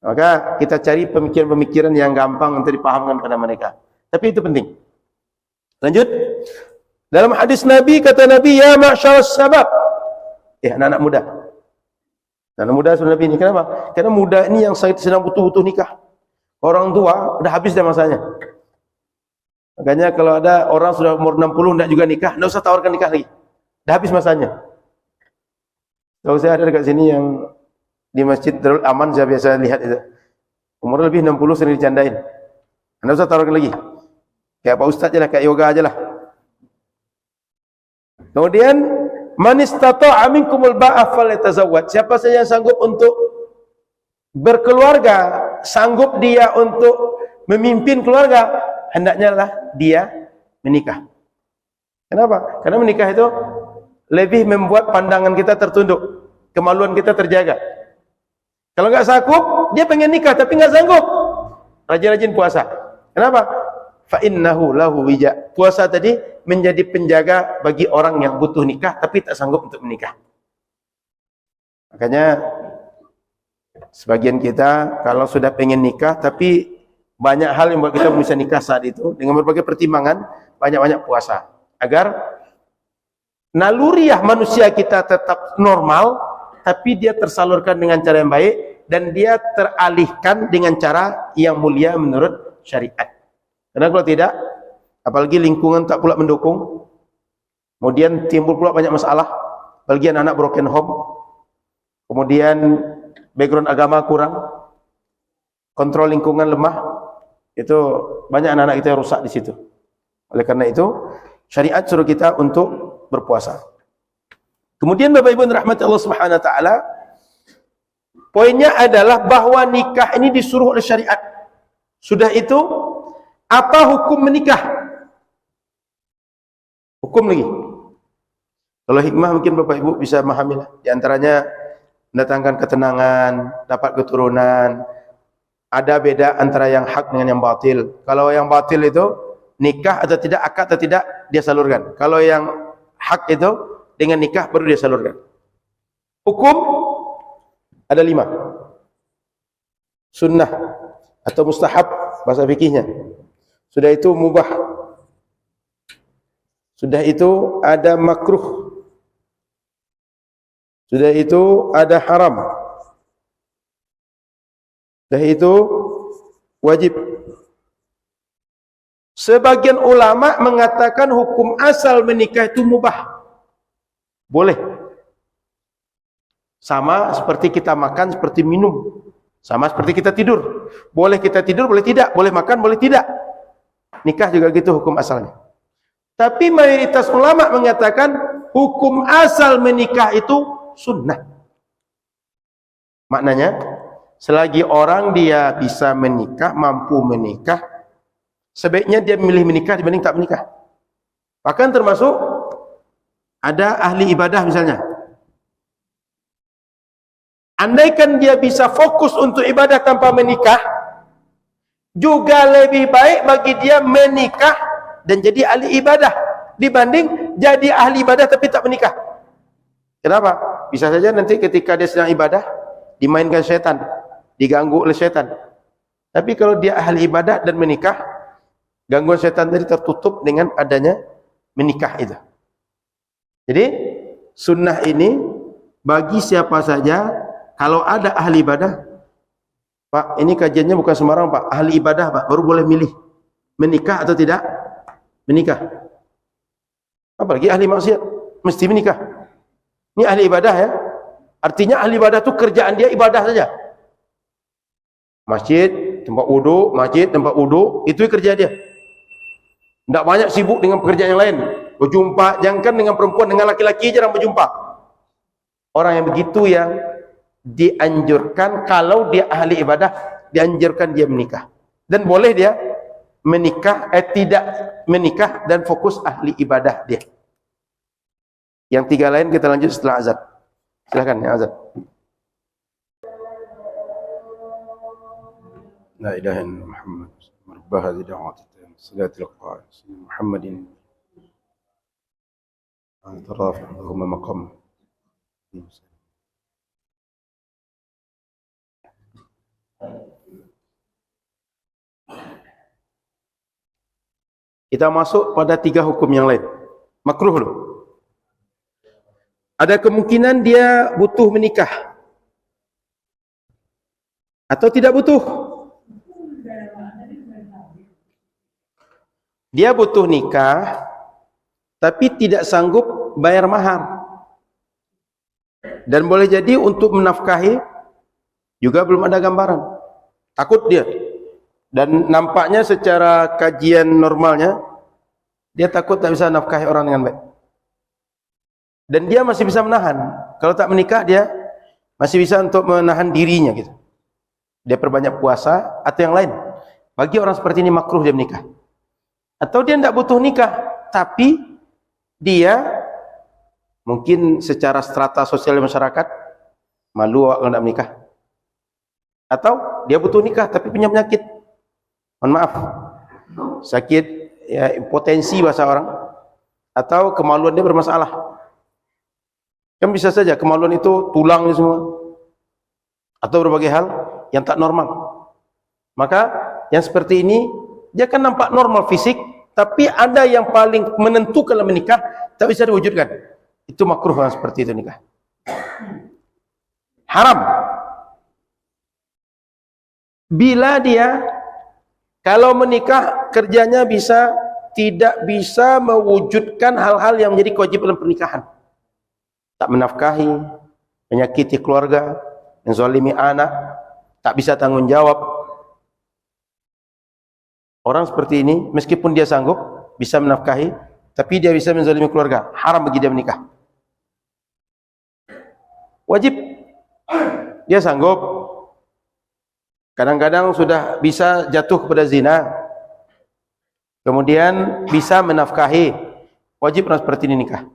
Maka kita cari pemikiran-pemikiran yang gampang untuk dipahamkan kepada mereka. Tapi itu penting. Lanjut. Dalam hadis Nabi, kata Nabi, ya ma'syarus sabab. Anak-anak muda. Anak muda sudah Nabi ini. Kenapa? Karena muda ini yang sedang butuh-butuh nikah. Orang tua udah habis dah masanya. Makanya kalau ada orang sudah umur 60 tidak juga nikah, tidak usah tawarkan nikah lagi. Dah habis masanya. Kalau saya ada dekat sini yang di Masjid Darul Aman, saya biasa lihat itu. Umur lebih 60 sering dicandain. Anda usah tawarkan lagi. Kayak Pak Ustaz aja lah, kayak yoga aja lah. Kemudian, man istata'a minkumul ba'a falyatazawwaj. Siapa saja yang sanggup untuk berkeluarga, sanggup dia untuk memimpin keluarga, hendaknya lah dia menikah. Kenapa? Karena menikah itu lebih membuat pandangan kita tertunduk, kemaluan kita terjaga. Kalau nggak sanggup, dia pengen nikah tapi nggak sanggup, rajin-rajin puasa. Kenapa? Fa innahu lahu wija. Puasa tadi menjadi penjaga bagi orang yang butuh nikah tapi tak sanggup untuk menikah. Makanya sebagian kita kalau sudah pengen nikah tapi banyak hal yang buat kita bisa nikah saat itu, dengan berbagai pertimbangan, banyak-banyak puasa agar naluriah manusia kita tetap normal, tapi dia tersalurkan dengan cara yang baik dan dia teralihkan dengan cara yang mulia menurut syariat. Karena kalau tidak, apalagi lingkungan tak pula mendukung, kemudian timbul pula banyak masalah, apalagi anak-anak broken home, kemudian background agama kurang, kontrol lingkungan lemah, itu banyak anak-anak kita yang rusak di situ. Oleh karena itu, syariat suruh kita untuk berpuasa. Kemudian Bapak Ibu rahmati Allah Subhanahu wa taala, poinnya adalah bahwa nikah ini disuruh oleh syariat. Sudah itu, apa hukum menikah? Hukum lagi. Kalau hikmah mungkin Bapak Ibu bisa memahamilah. Di antaranya mendatangkan ketenangan, dapat keturunan. Ada beda antara yang hak dengan yang batil. Kalau yang batil itu nikah atau tidak, akad atau tidak, dia salurkan. Kalau yang hak itu dengan nikah baru dia salurkan. Hukum ada 5. Sunnah atau mustahab bahasa fikihnya. Sudah itu mubah. Sudah itu ada makruh. Sudah itu ada haram. Sudah itu wajib. Sebagian ulama mengatakan hukum asal menikah itu mubah. Boleh. Sama seperti kita makan, seperti minum. Sama seperti kita tidur. Boleh kita tidur, boleh tidak. Boleh makan, boleh tidak. Nikah juga gitu hukum asalnya. Tapi mayoritas ulama mengatakan hukum asal menikah itu sunnah. Maknanya, selagi orang dia bisa menikah, mampu menikah, sebaiknya dia memilih menikah dibanding tak menikah. Bahkan termasuk ada ahli ibadah misalnya. Andaikan dia bisa fokus untuk ibadah tanpa menikah, juga lebih baik bagi dia menikah dan jadi ahli ibadah dibanding jadi ahli ibadah tapi tak menikah. Kenapa? Bisa saja nanti ketika dia sedang ibadah dimainkan syaitan, diganggu oleh syaitan. Tapi kalau dia ahli ibadah dan menikah, gangguan syaitan tadi tertutup dengan adanya menikah itu. Jadi sunnah ini bagi siapa saja. Kalau ada ahli ibadah, Pak, ini kajiannya bukan sembarang Pak, ahli ibadah Pak, baru boleh milih menikah atau tidak menikah. Apalagi ahli maksiat mesti menikah. Ini ahli ibadah ya, artinya ahli ibadah itu kerjaan dia ibadah saja. Masjid, tempat wudhu, masjid, tempat wudhu, itu kerja dia. Tidak banyak sibuk dengan pekerjaan yang lain. Berjumpa, jangankan dengan perempuan, dengan laki-laki jarang berjumpa. Orang yang begitu yang dianjurkan, kalau dia ahli ibadah, dianjurkan dia menikah. Dan boleh dia menikah, tidak menikah dan fokus ahli ibadah dia. Yang tiga lain kita lanjut setelah azan. Silakan ya azan. La ilaha illallah Muhammad rabbah hadhihi da'wati salatul qa'im Muhammadin antarafa Allahumma maqam. Kita masuk pada tiga hukum yang lain. Makruh loh. Ada kemungkinan dia butuh menikah atau tidak butuh. Dia butuh nikah tapi tidak sanggup bayar mahar. Dan boleh jadi untuk menafkahi juga belum ada gambaran. Takut dia. Dan nampaknya secara kajian normalnya dia takut tak bisa nafkahi orang dengan baik. Dan dia masih bisa menahan. Kalau tak menikah dia masih bisa untuk menahan dirinya gitu. Dia perbanyak puasa atau yang lain. Bagi orang seperti ini makruh dia menikah. Atau dia tidak butuh nikah, tapi dia mungkin secara strata sosial masyarakat malu kalau tidak menikah. Atau dia butuh nikah tapi punya penyakit. Mohon maaf, sakit ya, impotensi bahasa orang, atau kemaluan dia bermasalah. Kan bisa saja kemaluan itu tulangnya semua, atau berbagai hal yang tak normal. Maka yang seperti ini dia kan nampak normal fisik, tapi ada yang paling menentukan dalam menikah tak bisa diwujudkan. Itu makruh orang seperti itu nikah. Haram. Bila dia kalau menikah kerjanya tidak bisa mewujudkan hal-hal yang menjadi kewajiban pernikahan. Tak menafkahi, menyakiti keluarga, menzalimi anak, tak bisa tanggung jawab. Orang seperti ini meskipun dia sanggup bisa menafkahi, tapi dia bisa menzalimi keluarga, haram bagi dia menikah. Wajib dia sanggup. Kadang-kadang sudah bisa jatuh kepada zina, kemudian bisa menafkahi, wajib orang seperti ini nikah.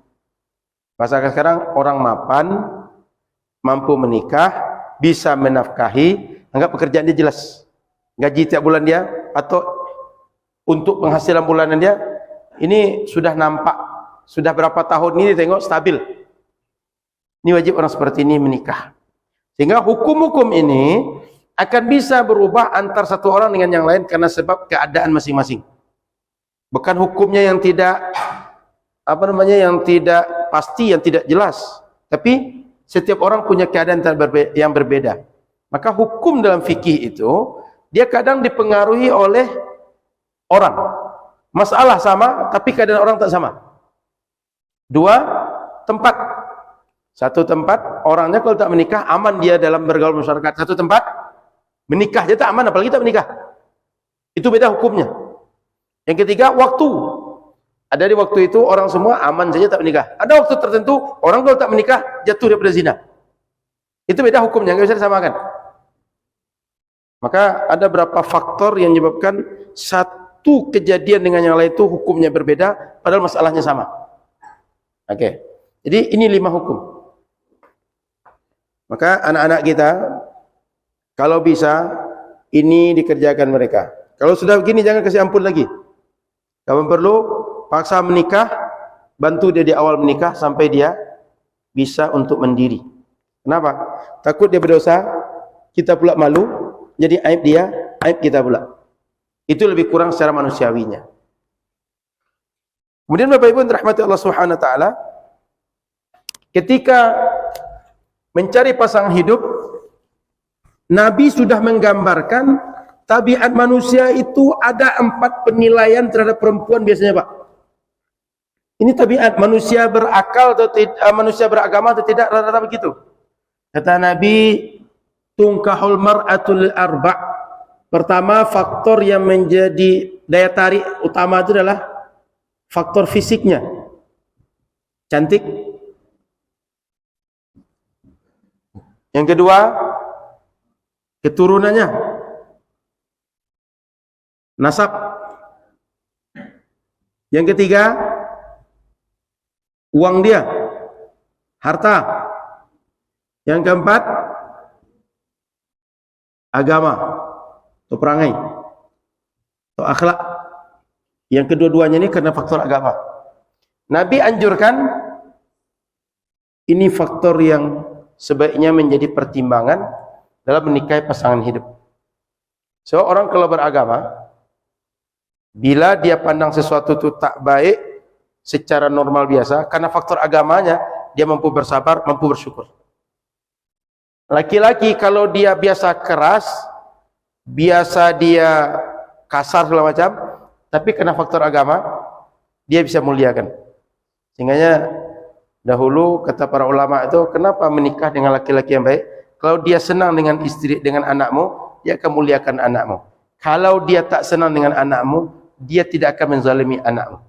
Masa sekarang orang mapan, mampu menikah, bisa menafkahi, anggap pekerjaan dia jelas, gaji tiap bulan dia, atau untuk penghasilan bulanan dia, ini sudah nampak, sudah berapa tahun ini tengok stabil. Ini wajib orang seperti ini menikah. Sehingga hukum-hukum ini akan bisa berubah antar satu orang dengan yang lain karena sebab keadaan masing-masing. Bukan hukumnya yang tidak yang tidak pasti, yang tidak jelas, tapi setiap orang punya keadaan yang berbeda. Maka hukum dalam fikih itu dia kadang dipengaruhi oleh orang. Masalah sama tapi keadaan orang tak sama. Dua tempat. Satu tempat orangnya kalau tak menikah aman dia dalam bergaul masyarakat. Satu tempat menikah dia tak aman, apalagi tak menikah. Itu beda hukumnya. Yang ketiga, waktu. Ada di waktu itu orang semua aman saja tak menikah. Ada waktu tertentu orang kalau tak menikah jatuh daripada zina. Itu beda hukumnya, nggak bisa disamakan. Maka ada beberapa faktor yang menyebabkan satu kejadian dengan yang lain itu hukumnya berbeda, padahal masalahnya sama. Oke. Jadi ini 5 hukum. Maka anak-anak kita kalau bisa ini dikerjakan mereka. Kalau sudah begini jangan kasih ampun lagi. Kalau perlu paksa menikah, bantu dia di awal menikah sampai dia bisa untuk mandiri. Kenapa? Takut dia berdosa, kita pula malu, jadi aib dia, aib kita pula. Itu lebih kurang secara manusiawinya. Kemudian Bapak Ibu rahmati Allah Subhanahu wa taala, ketika mencari pasangan hidup, Nabi sudah menggambarkan tabiat manusia itu ada 4 penilaian terhadap perempuan biasanya, Pak. Ini tabiat manusia berakal atau tidak, manusia beragama atau tidak, rata-rata begitu. Kata Nabi, tungkahul mar'atul arba'. Pertama, faktor yang menjadi daya tarik utama itu adalah faktor fisiknya. Cantik. Yang kedua, keturunannya. Nasab. Yang ketiga, uang dia, harta. Yang keempat, agama atau perangai atau akhlak. Yang kedua-duanya ini karena faktor agama. Nabi anjurkan ini faktor yang sebaiknya menjadi pertimbangan dalam menikahi pasangan hidup. So, orang kalau beragama, bila dia pandang sesuatu itu tak baik secara normal biasa, karena faktor agamanya, dia mampu bersabar, mampu bersyukur. Laki-laki kalau dia biasa keras, biasa dia kasar segala macam, tapi karena faktor agama, dia bisa muliakan. Sehingga dahulu kata para ulama itu, kenapa menikah dengan laki-laki yang baik? Kalau dia senang dengan istri, dengan anakmu, dia akan muliakan anakmu. Kalau dia tak senang dengan anakmu, dia tidak akan menzalimi anakmu.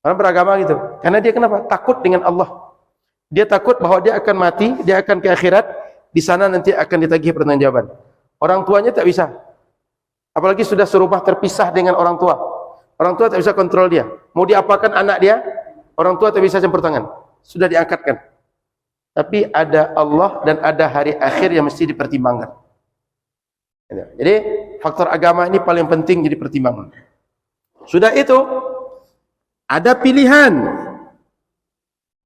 Orang beragama gitu. Karena dia kenapa? Takut dengan Allah. Dia takut bahwa dia akan mati, dia akan ke akhirat, di sana nanti akan ditagih pertanggungjawaban. Orang tuanya tak bisa. Apalagi sudah serumah terpisah dengan orang tua. Orang tua tak bisa kontrol dia. Mau diapakan anak dia, orang tua tak bisa campur tangan. Sudah diangkatkan. Tapi ada Allah dan ada hari akhir yang mesti dipertimbangkan. Jadi faktor agama ini paling penting jadi pertimbangan. Sudah itu, ada pilihan.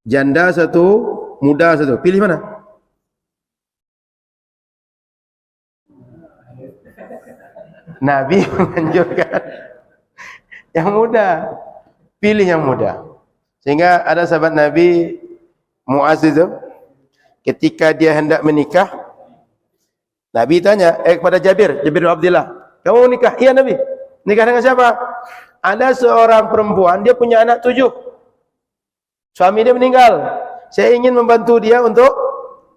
Janda satu, muda satu. Pilih mana? Nabi menganjurkan yang muda. Pilih yang muda. Sehingga ada sahabat Nabi Muaz itu, ketika dia hendak menikah, Nabi tanya kepada Jabir bin Abdullah, kamu menikah? Iya Nabi. Nikah dengan siapa? Ada seorang perempuan, dia punya anak 7. Suami dia meninggal. Saya ingin membantu dia untuk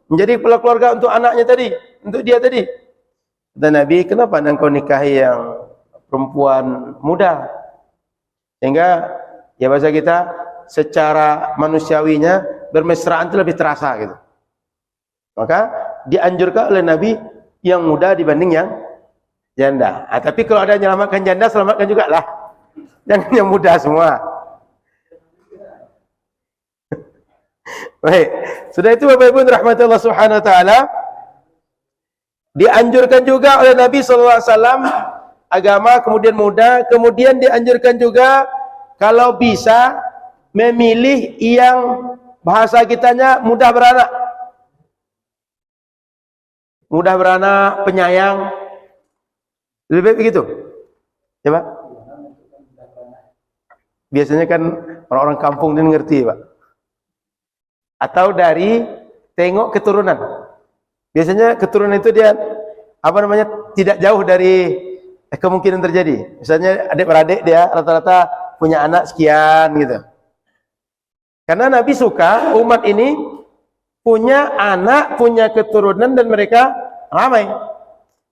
menjadi kepala keluarga untuk anaknya tadi, untuk dia tadi. Kata Nabi, kenapa engkau nikahi yang perempuan muda? Sehingga ya bahasa kita secara manusiawinya bermesraan itu lebih terasa gitu. Maka dianjurkan oleh Nabi yang muda dibanding yang janda. Tapi kalau ada yang menyelamatkan janda, selamatkan juga lah. Jangan yang muda semua. Baik, sudah itu Bapak Ibu rahmatullah subhanahu wa ta'ala. Dianjurkan juga oleh Nabi SAW agama, kemudian muda, kemudian dianjurkan juga kalau bisa memilih yang bahasa kitanya mudah beranak. Mudah beranak, penyayang. Lebih baik begitu. Ya Pak? Biasanya kan orang-orang kampung dia ngerti Pak. Atau dari tengok keturunan. Biasanya keturunan itu dia tidak jauh dari kemungkinan terjadi. Misalnya adik-beradik dia rata-rata punya anak sekian gitu. Karena Nabi suka umat ini punya anak, punya keturunan dan mereka ramai.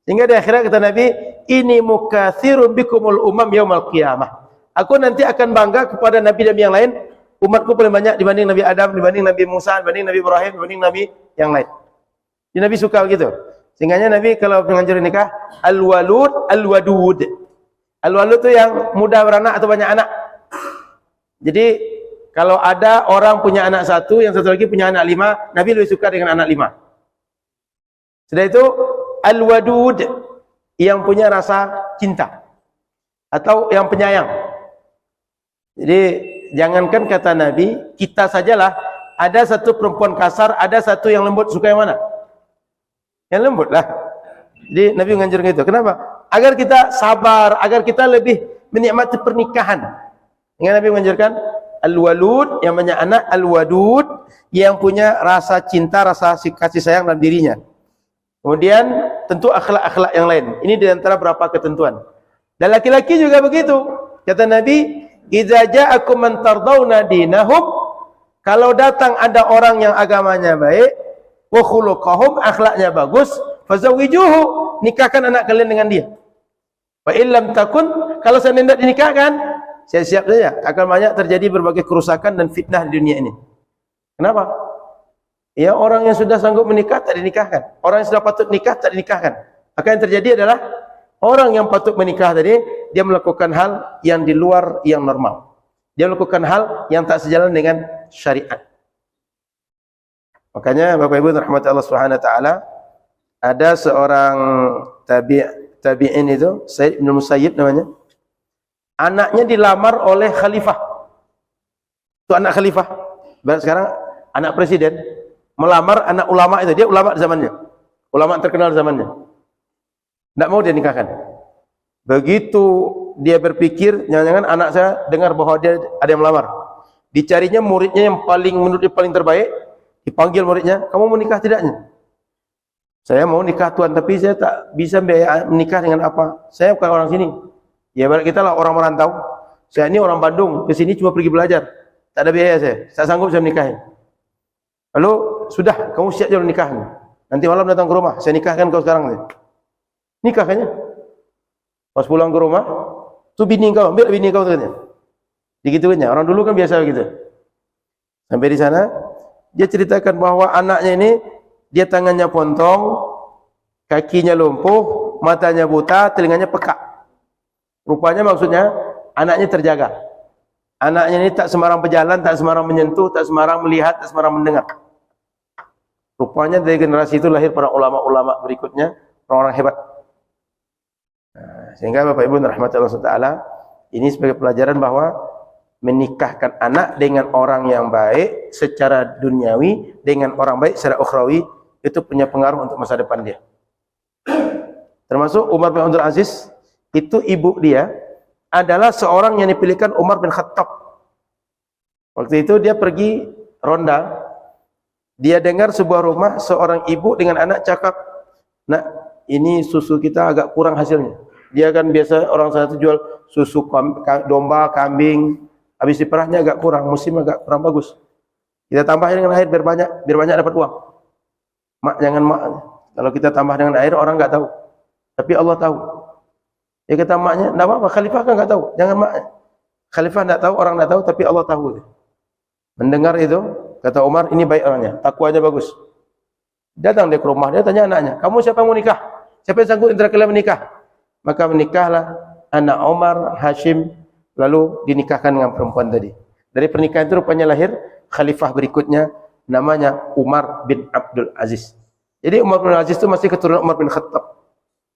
Sehingga di akhirat kata Nabi, ini mukatsirun bikumul umam yaumal qiyamah. Aku nanti akan bangga kepada nabi-nabi yang lain, umatku paling banyak dibanding Nabi Adam, dibanding Nabi Musa, dibanding Nabi Ibrahim, dibanding nabi yang lain. Jadi Nabi suka begitu. Sehingga Nabi kalau menganjur nikah, al-walud, al-wadud. Al-walud itu yang mudah beranak atau banyak anak. Jadi kalau ada orang punya anak 1, yang satu lagi punya anak 5, Nabi lebih suka dengan anak 5. Sudah itu al-wadud, yang punya rasa cinta atau yang penyayang. Jadi jangankan kata Nabi, kita sajalah ada satu perempuan kasar, ada satu yang lembut, suka yang mana? Yang lembut lah. Jadi Nabi menganjurkan itu. Kenapa? Agar kita sabar, agar kita lebih menikmati pernikahan. Yang Nabi menganjurkan al-walud, yang punya anak, al-wadud, yang punya rasa cinta, rasa kasih sayang dalam dirinya. Kemudian tentu akhlak-akhlak yang lain. Ini di antara beberapa ketentuan. Dan laki-laki juga begitu. Kata Nabi, "Idza ja'akum man tardawna dinahum", kalau datang ada orang yang agamanya baik, wa khuluquhum, akhlaknya bagus, fazawijuhu, nikahkan anak kalian dengan dia. Wa illam takun, kalau saya tidak dinikahkan, saya siap saja akan banyak terjadi berbagai kerusakan dan fitnah di dunia ini. Kenapa? Ya, orang yang sudah sanggup menikah tak dinikahkan. Orang yang sudah patut nikah tak dinikahkan. Maka yang terjadi adalah orang yang patut menikah tadi, dia melakukan hal yang di luar yang normal. Dia melakukan hal yang tak sejalan dengan syariat. Makanya Bapak Ibu rahmat Allah Subhanahu wa taala, ada seorang tabi'in itu, Said bin Musayyib namanya. Anaknya dilamar oleh khalifah. Itu anak khalifah. Berarti sekarang anak presiden melamar anak ulama itu. Dia ulama di zamannya. Ulama terkenal di zamannya. Tidak mau dia nikahkan. Begitu dia berpikir, jangan-jangan anak saya dengar bahwa dia ada yang melamar. Dicarinya muridnya yang menurut dia paling terbaik. Dipanggil muridnya, kamu mau nikah tidaknya? Saya mau nikah tuan, tapi saya tak bisa menikah dengan apa? Saya bukan orang sini. Ya balik kita lah orang merantau. Saya ini orang Bandung, ke sini cuma pergi belajar. Tak ada biaya saya. Tak sanggup saya menikahin. Lalu sudah, kamu siap jalan nikah. Nanti malam datang ke rumah, saya nikahkan kau sekarang. Nikahkannya. Pas pulang ke rumah, tu bini kau, ambil bini kau katanya. Digituinnya. Orang dulu kan biasa begitu. Sampai di sana, dia ceritakan bahwa anaknya ini, dia tangannya pontong, kakinya lumpuh, matanya buta, telinganya pekak. Rupanya maksudnya anaknya terjaga. Anaknya ini tak sembarang berjalan, tak sembarang menyentuh, tak sembarang melihat, tak sembarang mendengar. Rupanya dari generasi itu lahir para ulama-ulama berikutnya, orang-orang hebat. Nah, sehingga Bapak Ibu rahmatullah taala, ini sebagai pelajaran bahwa menikahkan anak dengan orang yang baik secara duniawi, dengan orang baik secara ukhrawi, itu punya pengaruh untuk masa depan dia. Termasuk Umar bin Abdul Aziz, itu ibu dia adalah seorang yang dipilihkan Umar bin Khattab. Waktu itu dia pergi ronda, dia dengar sebuah rumah, seorang ibu dengan anak cakap, "Nak, ini susu kita agak kurang hasilnya." Dia kan biasa orang sana itu jual susu domba, kambing, habis diperahnya agak kurang, musim agak kurang bagus. Kita tambahin dengan air biar banyak dapat uang. Mak, jangan mak. Kalau kita tambah dengan air orang enggak tahu. Tapi Allah tahu. Ya kata maknya, enggak apa-apa, khalifah kan enggak tahu. Jangan mak. Khalifah enggak tahu, orang enggak tahu, tapi Allah tahu. Mendengar itu, kata Umar, ini baik orangnya, takwanya bagus. Datang dia ke rumah, dia tanya anaknya, "Kamu siapa yang mau nikah? Siapa yang sanggup antara kalian menikah?" Maka menikahlah anak Umar, Hashim, lalu dinikahkan dengan perempuan tadi. Dari pernikahan itu rupanya lahir khalifah berikutnya, namanya Umar bin Abdul Aziz. Jadi Umar bin Aziz itu masih keturunan Umar bin Khattab.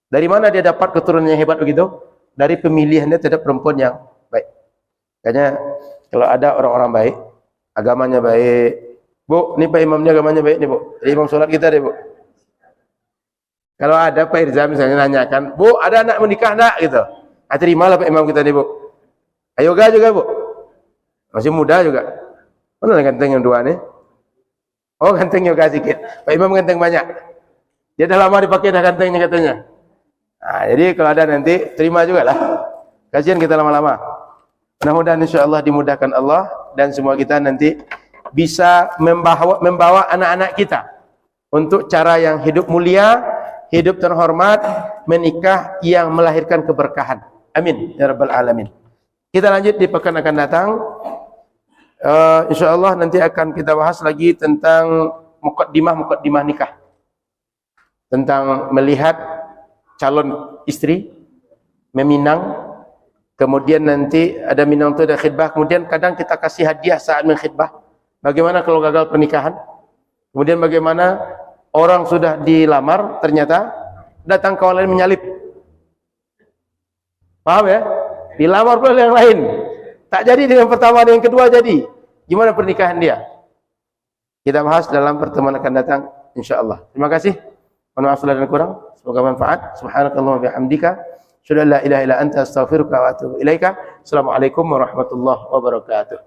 Dari mana dia dapat keturunan yang hebat begitu? Dari pemilihannya terhadap perempuan yang baik. Makanya kalau ada orang-orang baik, agamanya baik, Bu, ini Pak Imamnya agamanya baik nih Bu, imam sholat kita deh Bu. Kalau ada Pak Irza misalnya nanyakan, "Bu, ada anak menikah enggak?" gitu. Terimalah Pak Imam kita nih Bu. Ayoga juga Bu, masih muda juga. Mana ganteng yang dua nih? Oh, ganteng yoga sedikit. Pak Imam ganteng banyak. Dia dah lama dipakai dah gantengnya katanya. Nah, jadi kalau ada nanti terima juga lah. Kasihan kita lama-lama. Mudah-mudahan insyaAllah dimudahkan Allah dan semua kita nanti bisa membawa anak-anak kita untuk cara yang hidup mulia, hidup terhormat, menikah yang melahirkan keberkahan. Amin ya rabbal alamin. Kita lanjut di pekan akan datang. InsyaAllah nanti akan kita bahas lagi tentang muqaddimah nikah, tentang melihat calon istri, meminang, kemudian nanti ada minang itu ada khidbah, kemudian kadang kita kasih hadiah saat mengkhidbah. Bagaimana kalau gagal pernikahan, kemudian bagaimana orang sudah dilamar, ternyata datang kawan lain menyalip. Paham ya? Dilamar pula yang lain. Tak jadi dengan pertama, dengan kedua jadi. Gimana pernikahan dia? Kita bahas dalam pertemuan akan datang, insyaAllah. Terima kasih. Mohon maaf salah dan kurang. Semoga manfaat. Subhanakallahumma bihamdika. Asyhadu an la ilaha illa anta astaghfiruka wa atubu ilaika. Assalamualaikum warahmatullahi wabarakatuh.